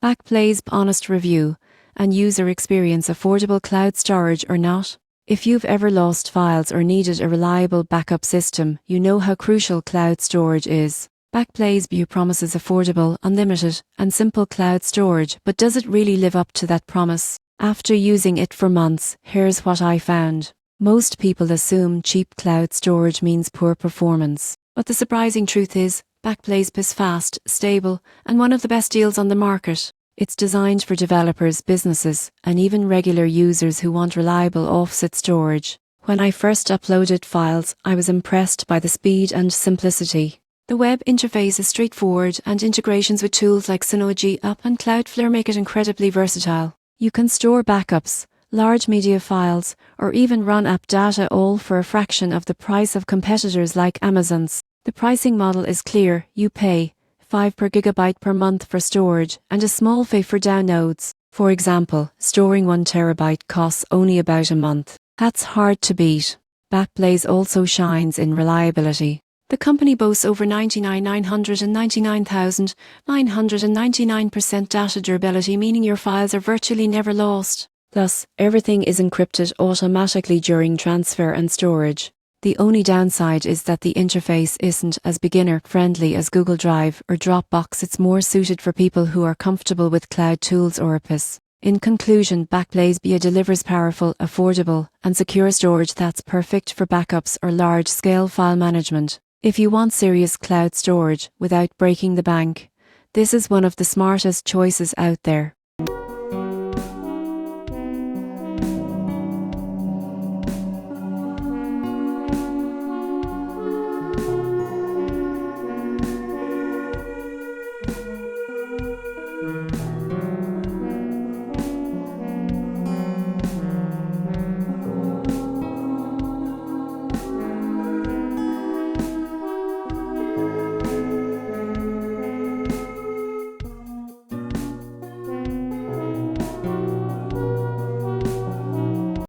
Backblaze honest review and user experience. Affordable cloud storage or not? If you've ever lost files or needed a reliable backup system, you know how crucial cloud storage is. Backblaze promises affordable, unlimited, and simple cloud storage, but does it really live up to that promise? After using it for months, here's what I found. Most people assume cheap cloud storage means poor performance. But the surprising truth is, Backblaze is fast, stable, and one of the best deals on the market. It's designed for developers, businesses, and even regular users who want reliable offset storage. When I first uploaded files, I was impressed by the speed and simplicity. The web interface is straightforward, and integrations with tools like Synology App and Cloudflare make it incredibly versatile. You can store backups, large media files, or even run app data, all for a fraction of the price of competitors like Amazon's. The pricing model is clear. You pay $5 per gigabyte per month for storage and a small fee for downloads. For example, storing 1 terabyte costs only about a month. That's hard to beat. Backblaze also shines in reliability. The company boasts over 99% data durability, meaning your files are virtually never lost. Thus, everything is encrypted automatically during transfer and storage. The only downside is that the interface isn't as beginner-friendly as Google Drive or Dropbox. It's more suited for people who are comfortable with cloud tools or apps. In conclusion, Backblaze delivers powerful, affordable, and secure storage that's perfect for backups or large-scale file management. If you want serious cloud storage without breaking the bank, this is one of the smartest choices out there.